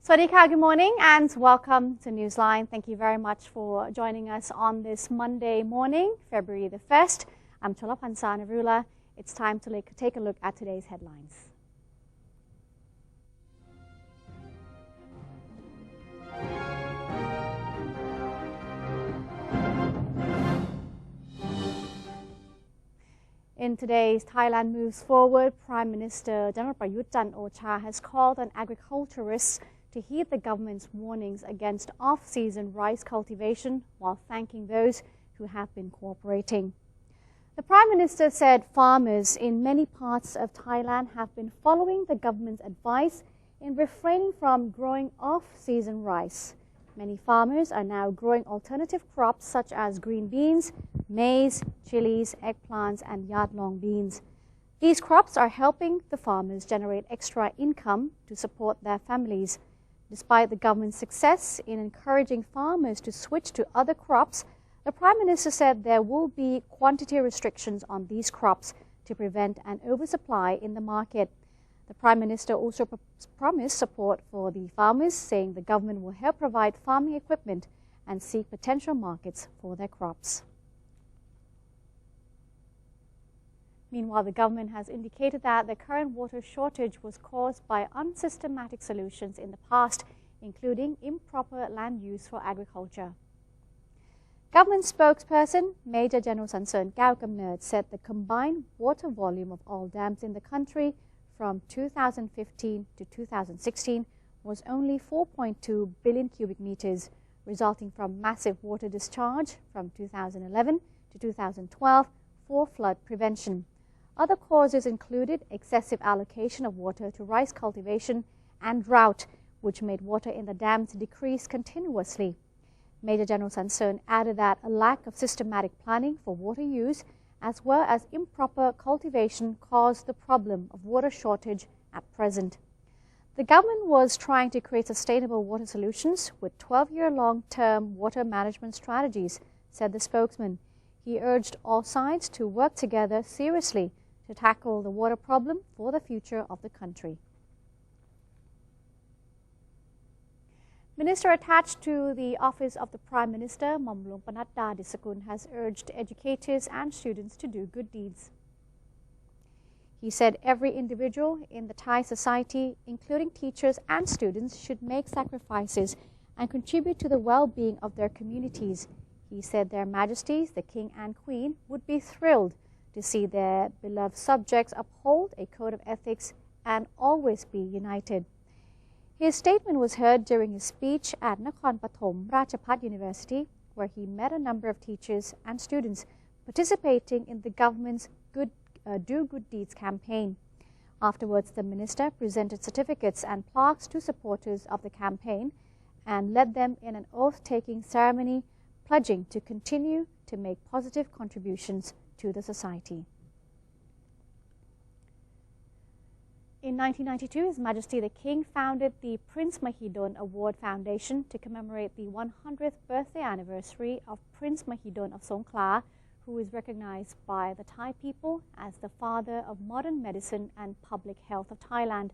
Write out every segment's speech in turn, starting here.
Swadika, good morning and welcome to Newsline. Thank you very much for joining us on this Monday morning, February the 1st. I'm Cholapansa Narula. It's time to take a look at today's headlines. In today's Thailand Moves Forward, Prime Minister General Prayut Chan-o-cha has called on agriculturists to heed the government's warnings against off-season rice cultivation while thanking those who have been cooperating. The Prime Minister said farmers in many parts of Thailand have been following the government's advice in refraining from growing off-season rice. Many farmers are now growing alternative crops such as green beans, maize, chilies, eggplants, and yard-long beans. These crops are helping the farmers generate extra income to support their families. Despite the government's success in encouraging farmers to switch to other crops, the Prime Minister said there will be quantity restrictions on these crops to prevent an oversupply in the market. The Prime Minister also promised support for the farmers, saying the government will help provide farming equipment and seek potential markets for their crops. Meanwhile, the government has indicated that the current water shortage was caused by unsystematic solutions in the past, including improper land use for agriculture. Government spokesperson Major General Sansern Kaew said the combined water volume of all dams in the country from 2015 to 2016 was only 4.2 billion cubic meters, resulting from massive water discharge from 2011 to 2012 for flood prevention. Other causes included excessive allocation of water to rice cultivation and drought, which made water in the dams decrease continuously. Major General Sansern added that a lack of systematic planning for water use as well as improper cultivation caused the problem of water shortage at present. The government was trying to create sustainable water solutions with 12-year long-term water management strategies, said the spokesman. He urged all sides to work together seriously to tackle the water problem for the future of the country. Minister attached to the Office of the Prime Minister, Momlung Panatta Disakun, has urged educators and students to do good deeds. He said every individual in the Thai society, including teachers and students, should make sacrifices and contribute to the well-being of their communities. He said their Majesties, the King and Queen, would be thrilled to see their beloved subjects uphold a code of ethics and always be united. His statement was heard during his speech at Nakhon Pathom Ratchapat University, where he met a number of teachers and students participating in the government's Do Good Deeds campaign. Afterwards, the minister presented certificates and plaques to supporters of the campaign and led them in an oath-taking ceremony, pledging to continue to make positive contributions to the society. In 1992, His Majesty the King founded the Prince Mahidol Award Foundation to commemorate the 100th birthday anniversary of Prince Mahidol of Songkhla, who is recognized by the Thai people as the father of modern medicine and public health of Thailand.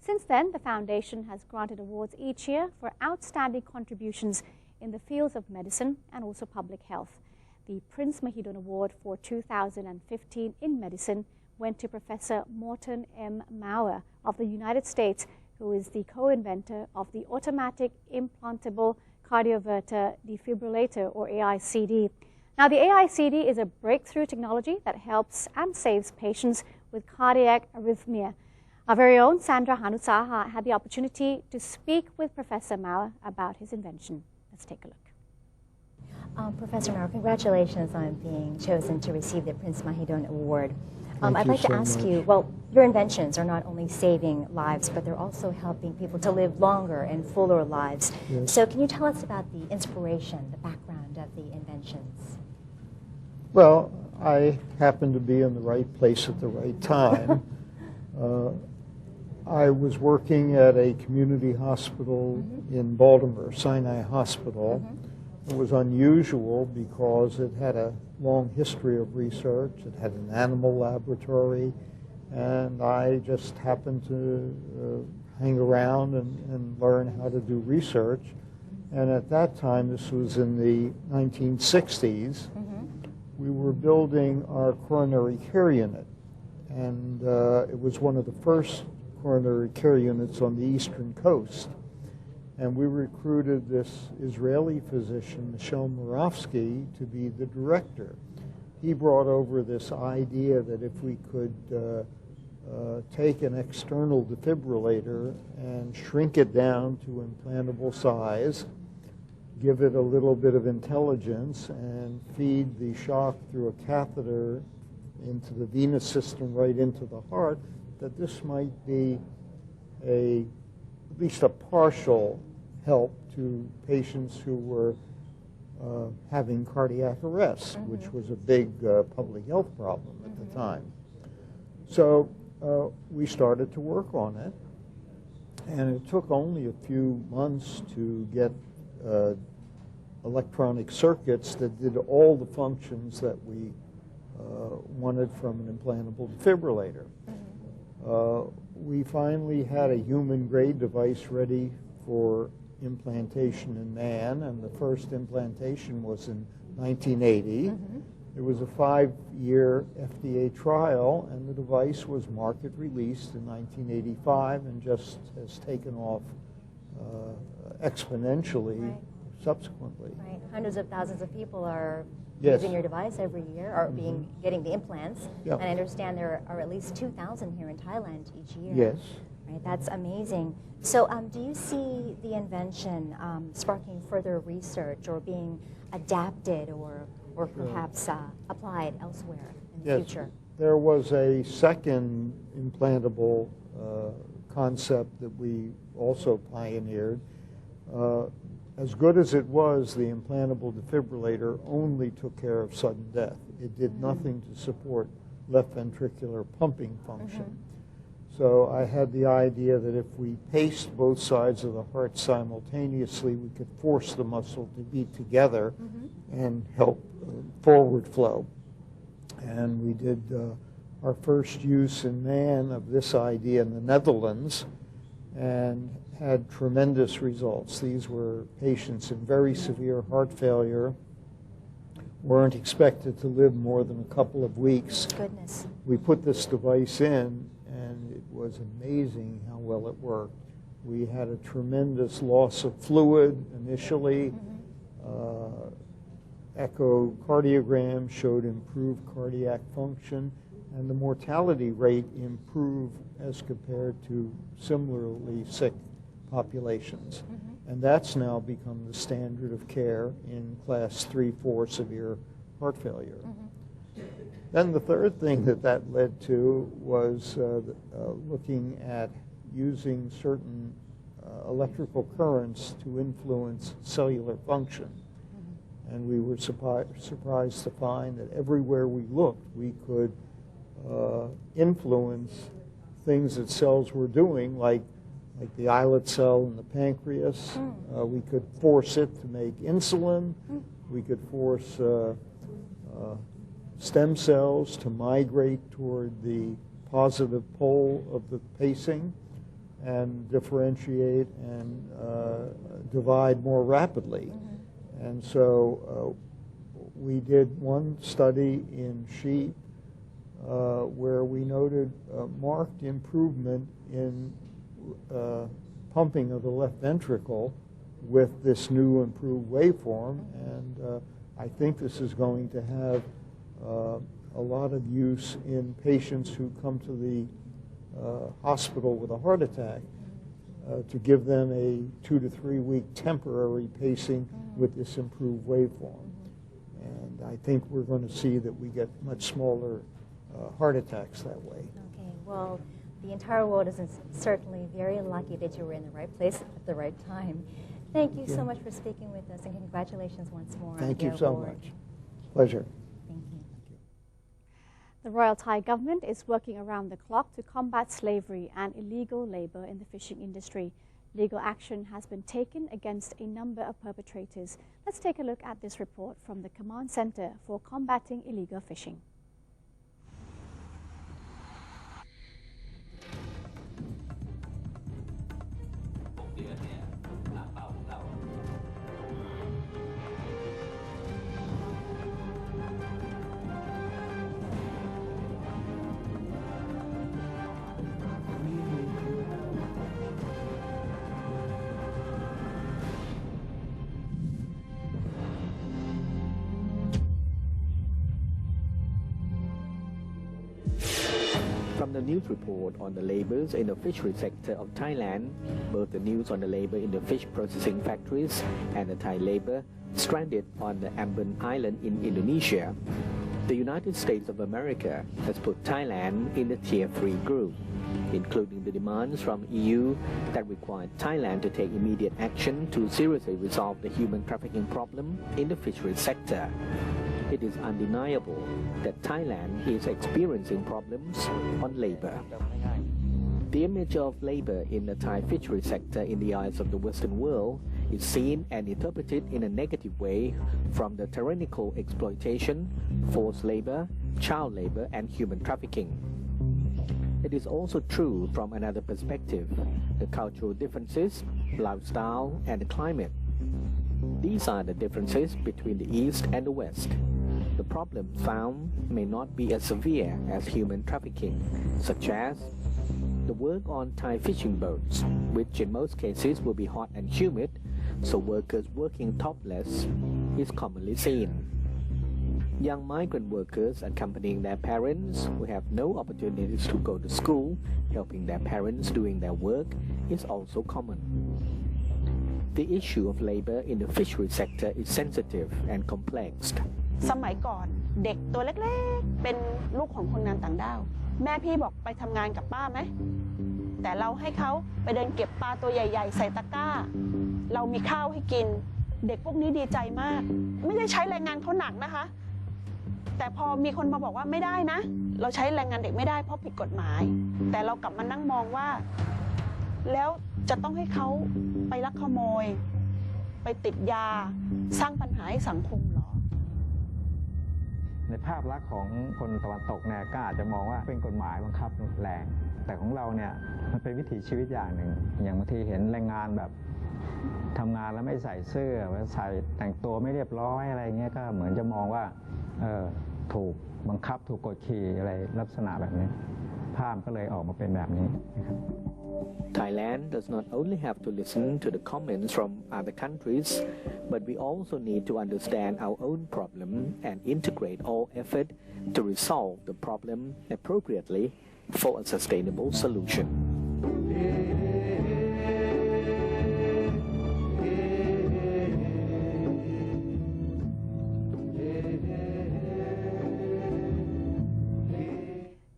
Since then, the foundation has granted awards each year for outstanding contributions in the fields of medicine and also public health. The Prince Mahidol Award for 2015 in medicine went to Professor Morton M. Maurer of the United States, who is the co-inventor of the Automatic Implantable Cardioverter Defibrillator, or AICD. Now, the AICD is a breakthrough technology that helps and saves patients with cardiac arrhythmia. Our very own Sandra Hanusaha had the opportunity to speak with Professor Maurer about his invention. Let's take a look. Professor Maurer, congratulations on being chosen to receive the Prince Mahidol Award. I'd like to ask you, well, your inventions are not only saving lives, but they're also helping people to live longer and fuller lives. Yes. So can you tell us about the inspiration, the background of the inventions? Well, I happened to be in the right place at the right time. I was working at a community hospital in Baltimore, Sinai Hospital. It was unusual because it had a long history of research. It had an animal laboratory, and I just happened to hang around and learn how to do research. And at that time, this was in the 1960s, we were building our coronary care unit. And it was one of the first coronary care units on the eastern coast. And we recruited this Israeli physician, Michel Moravsky, to be the director. He brought over this idea that if we could take an external defibrillator and shrink it down to implantable size, give it a little bit of intelligence, and feed the shock through a catheter into the venous system right into the heart, that this might be at least a partial help to patients who were having cardiac arrest, which was a big public health problem at the time. So we started to work on it, and it took only a few months to get electronic circuits that did all the functions that we wanted from an implantable defibrillator. We finally had a human-grade device ready for implantation in man, and the first implantation was in 1980. It was a 5-year FDA trial, and the device was market released in 1985 and just has taken off exponentially subsequently. Right. Hundreds of thousands of people are Yes. using your device every year, or getting the implants. Yeah. And I understand there are at least 2,000 here in Thailand each year. Yes. Right, that's amazing. So do you see the invention sparking further research or being adapted or perhaps applied elsewhere in the future? There was a second implantable concept that we also pioneered. As good as it was, the implantable defibrillator only took care of sudden death. It did nothing to support left ventricular pumping function. So I had the idea that if we paced both sides of the heart simultaneously, we could force the muscle to beat together and help forward flow. And we did our first use in man of this idea in the Netherlands and had tremendous results. These were patients in very severe heart failure, weren't expected to live more than a couple of weeks. Goodness. We put this device in, and it was amazing how well it worked. We had a tremendous loss of fluid initially. Echocardiogram showed improved cardiac function, and the mortality rate improved as compared to similarly sick populations. And that's now become the standard of care in class 3-4 severe heart failure. Then the third thing that led to was looking at using certain electrical currents to influence cellular function. And we were surprised to find that everywhere we looked, we could influence things that cells were doing, like the islet cell in the pancreas. We could force it to make insulin. We could force stem cells to migrate toward the positive pole of the pacing and differentiate and divide more rapidly. And so we did one study in sheep where we noted marked improvement in pumping of the left ventricle with this new improved waveform, and I think this is going to have a lot of use in patients who come to the hospital with a heart attack to give them a 2 to 3 week temporary pacing with this improved waveform. And I think we're going to see that we get much smaller heart attacks that way. Okay, well, the entire world is certainly very lucky that you were in the right place at the right time. Thank you so much for speaking with us, and congratulations once more. Thank you so much. Pleasure. Thank you. The Royal Thai government is working around the clock to combat slavery and illegal labor in the fishing industry. Legal action has been taken against a number of perpetrators. Let's take a look at this report from the Command Center for Combating Illegal Fishing. a news report on the labours in the fishery sector of Thailand, both the news on the labour in the fish processing factories and the Thai labour stranded on the Ambon Island in Indonesia. The United States of America has put Thailand in the Tier 3 group, including the demands from EU that required Thailand to take immediate action to seriously resolve the human trafficking problem in the fisheries sector. It is undeniable that Thailand is experiencing problems on labor. The image of labor in the Thai fishery sector in the eyes of the Western world is seen and interpreted in a negative way from the tyrannical exploitation, forced labor, child labor, and human trafficking. It is also true from another perspective, the cultural differences, lifestyle, and the climate. These are the differences between the East and the West. The problems found may not be as severe as human trafficking, such as the work on Thai fishing boats, which in most cases will be hot and humid, so workers working topless is commonly seen. Young migrant workers accompanying their parents who have no opportunities to go to school, helping their parents doing their work is also common. The issue of labor in the fishery sector is sensitive and complex. สมัยก่อนเด็กตัวเล็กๆเป็นลูกของคนงานต่างด้าวแม่พี่บอกไปทำงานกับป้าไหมแต่เราให้เขาไปเดินเก็บปลาตัวใหญ่ๆใส่ตะกร้าเรามีข้าวให้กินเด็กพวกนี้ดีใจมากไม่ได้ใช้แรงงานเขาหนักนะคะแต่พอมีคนมาบอกว่าไม่ได้นะเราใช้แรงงานเด็กไม่ได้เพราะผิดกฎหมายแต่เรากลับมานั่งมองว่าแล้วจะต้องให้เขาไปลักขโมยไปติดยาสร้างปัญหาให้สังคมเหรอในภาพลักษณ์ของคนตะวันตกเนี่ยก็อาจจะมองว่าเป็นกฎหมายบังคับแรงแต่ของเราเนี่ยมันเป็นวิถีชีวิตอย่างหนึ่งอย่างบางทีเห็นแรงงานแบบทำงานแล้วไม่ใส่เสื้อใส่แต่งตัวไม่เรียบร้อยอะไรเงี้ยก็เหมือนจะมองว่าถูกบังคับถูกกดขี่อะไรลักษณะแบบนี้ภาพก็เลยออกมาเป็นแบบนี้นะครับ Thailand does not only have to listen to the comments from other countries, but we also need to understand our own problem and integrate all effort to resolve the problem appropriately for a sustainable solution.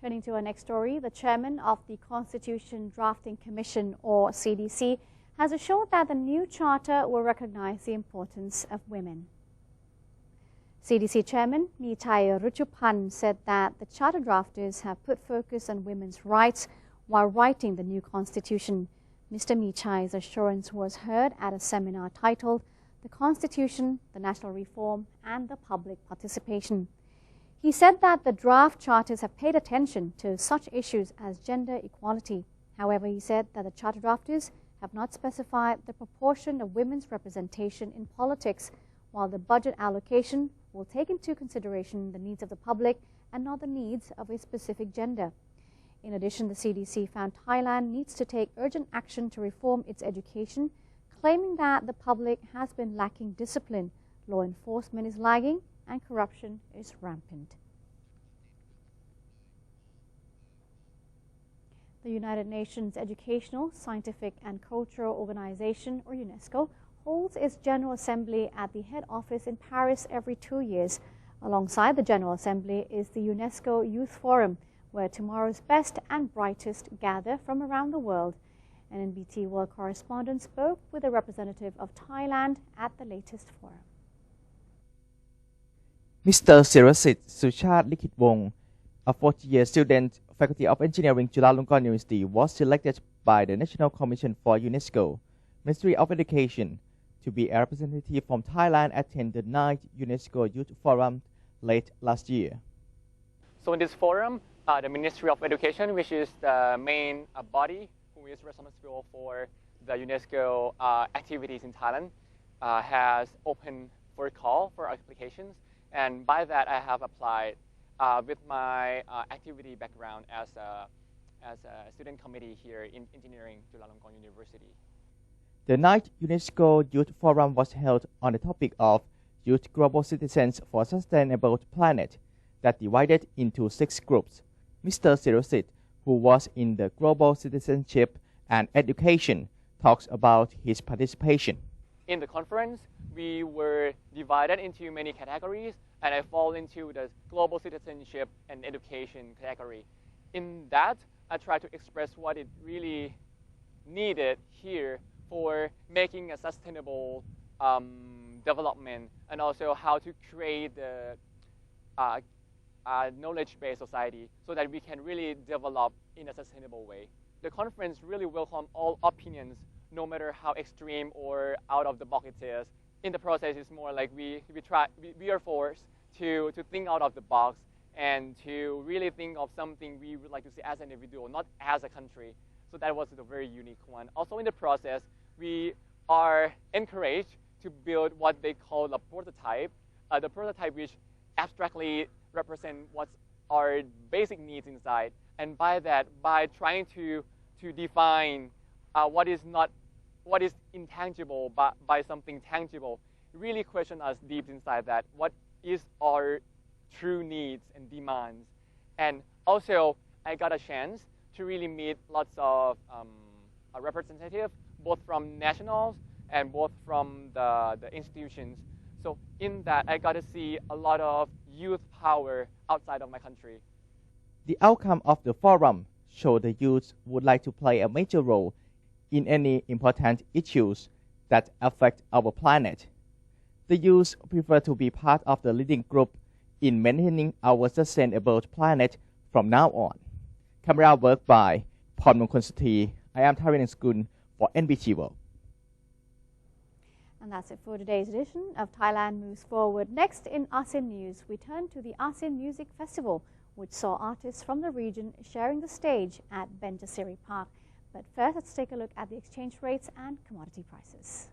Turning to our next story, the chairman of the Constitution Drafting Commission, or CDC, has assured that the new charter will recognize the importance of women. CDC chairman Nichai Ruchupan said that the charter drafters have put focus on women's rights while writing the new constitution. Mr. Michai's assurance was heard at a seminar titled The Constitution, the National Reform, and the Public Participation. He said that the draft charters have paid attention to such issues as gender equality. However, he said that the charter drafters have not specified the proportion of women's representation in politics, while the budget allocation will take into consideration the needs of the public and not the needs of a specific gender. In addition, the CDC found Thailand needs to take urgent action to reform its education, claiming that the public has been lacking discipline, law enforcement is lagging, and corruption is rampant. The United Nations Educational, Scientific and Cultural Organization, or UNESCO, holds its General Assembly at the head office in Paris every 2 years. Alongside the General Assembly is the UNESCO Youth Forum, where tomorrow's best and brightest gather from around the world. An NBT World correspondent spoke with a representative of Thailand at the latest forum. Mr. Sirasit Suchat Likhitwong, a 40-year student, Faculty of Engineering, Chulalongkorn University, was selected by the National Commission for UNESCO, Ministry of Education, to be a representative from Thailand attend the 9th UNESCO Youth Forum late last year. So in this forum, the Ministry of Education, which is the main body who is responsible for the UNESCO activities in Thailand, has opened for a call for applications. And by that, I have applied with my activity background as a student committee here in engineering Chulalongkorn University. The 9th UNESCO Youth Forum was held on the topic of Youth Global Citizens for a Sustainable Planet that divided into 6 groups. Mr. Sirasit, who was in the Global Citizenship and Education, talks about his participation. In the conference, we were divided into many categories, and I fall into the Global Citizenship and Education category. In that, I try to express what it really needed here for making a sustainable development, and also how to create the knowledge-based society so that we can really develop in a sustainable way. The conference really welcomed all opinions, no matter how extreme or out of the box it is. In the process, it's more like we are forced to think out of the box and to really think of something we would like to see as an individual, not as a country. So that was a very unique one. Also in the process, we are encouraged to build what they call the prototype which abstractly represent what's our basic needs inside. And by that, by trying to define what is intangible by something tangible, really question us deep inside that. What is our true needs and demands? And also, I got a chance to really meet lots of representatives, both from nationals and both from the institutions. So in that, I got to see a lot of youth power outside of my country. The outcome of the forum showed the youth would like to play a major role in any important issues that affect our planet. The youth prefer to be part of the leading group in maintaining our sustainable planet from now on. Camera work by Pormongkol Sutri. I am Thailand Skun for NBT World. And that's it for today's edition of Thailand Moves Forward. Next in ASEAN News, we turn to the ASEAN Music Festival, which saw artists from the region sharing the stage at Benjasiri Park. But first, let's take a look at the exchange rates and commodity prices.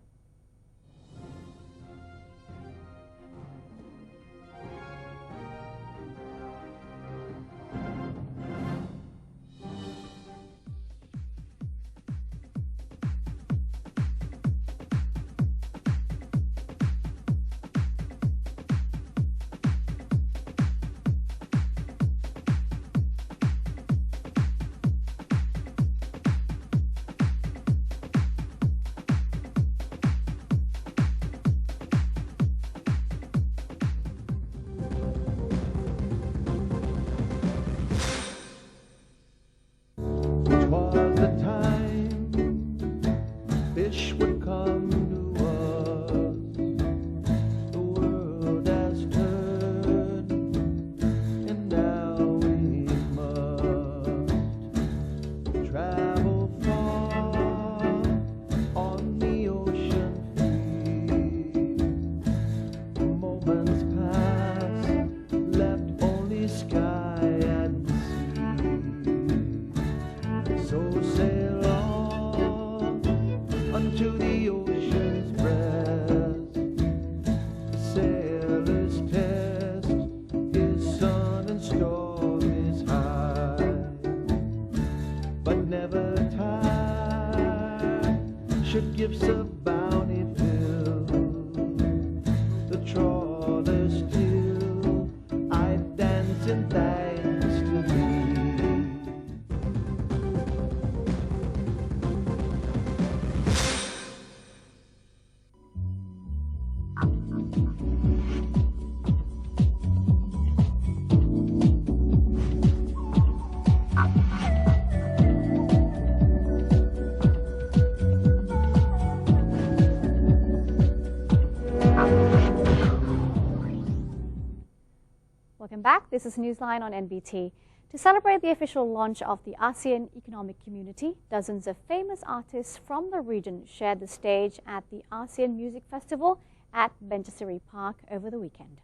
Welcome back. This is Newsline on NBT. To celebrate the official launch of the ASEAN Economic Community, dozens of famous artists from the region shared the stage at the ASEAN Music Festival at Benjasiri Park over the weekend.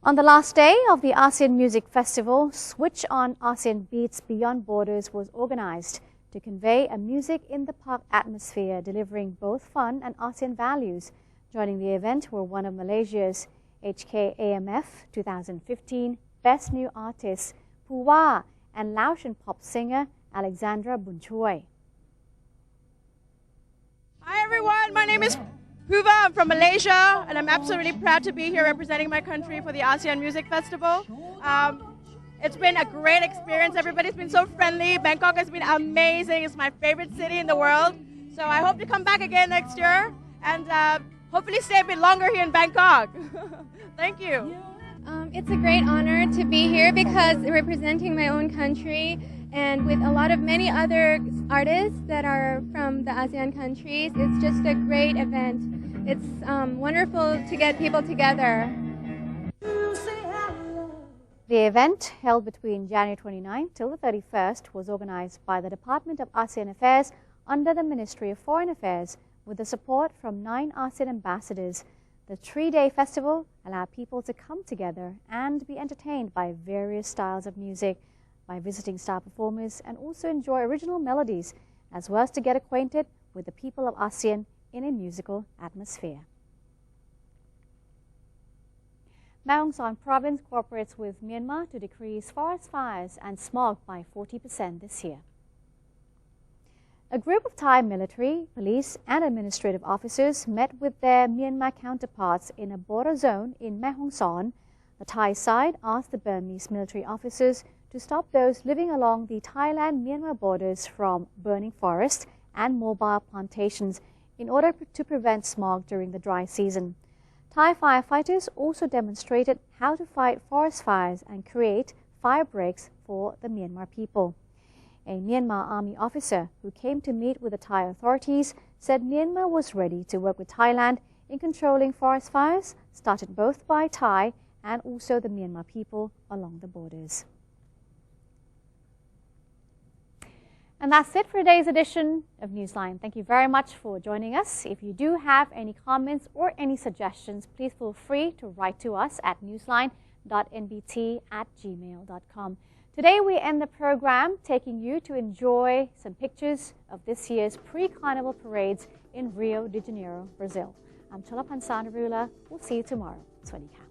On the last day of the ASEAN Music Festival, Switch on ASEAN Beats Beyond Borders was organized to convey a music in the park atmosphere, delivering both fun and ASEAN values. Joining the event were one of Malaysia's HKAMF 2015 Best New Artists, Puwa, and Laotian pop singer Alexandra Bunchoy. Hi everyone, my name is Puwa. I'm from Malaysia, and I'm absolutely proud to be here representing my country for the ASEAN Music Festival. It's been a great experience. Everybody's been so friendly. Bangkok has been amazing. It's my favorite city in the world. So I hope to come back again next year and hopefully stay a bit longer here in Bangkok. Thank you. It's a great honor to be here because representing my own country and with a lot of many other artists that are from the ASEAN countries. It's just a great event. It's wonderful to get people together. The event, held between January 29 till the 31st, was organized by the Department of ASEAN Affairs under the Ministry of Foreign Affairs with the support from 9 ASEAN ambassadors. The 3-day festival allowed people to come together and be entertained by various styles of music, by visiting star performers, and also enjoy original melodies, as well as to get acquainted with the people of ASEAN in a musical atmosphere. Mae Hong Son province cooperates with Myanmar to decrease forest fires and smog by 40% this year. A group of Thai military, police and administrative officers met with their Myanmar counterparts in a border zone in Mae Hong Son. The Thai side asked the Burmese military officers to stop those living along the Thailand-Myanmar borders from burning forests and mobile plantations in order to prevent smog during the dry season. Thai firefighters also demonstrated how to fight forest fires and create fire breaks for the Myanmar people. A Myanmar army officer who came to meet with the Thai authorities said Myanmar was ready to work with Thailand in controlling forest fires, started both by Thai and also the Myanmar people along the borders. And that's it for today's edition of Newsline. Thank you very much for joining us. If you do have any comments or any suggestions, please feel free to write to us at newsline.nbt@gmail.com. Today we end the program taking you to enjoy some pictures of this year's pre-carnival parades in Rio de Janeiro, Brazil. I'm Chalapan Sandarula. We'll see you tomorrow. Swadee ka.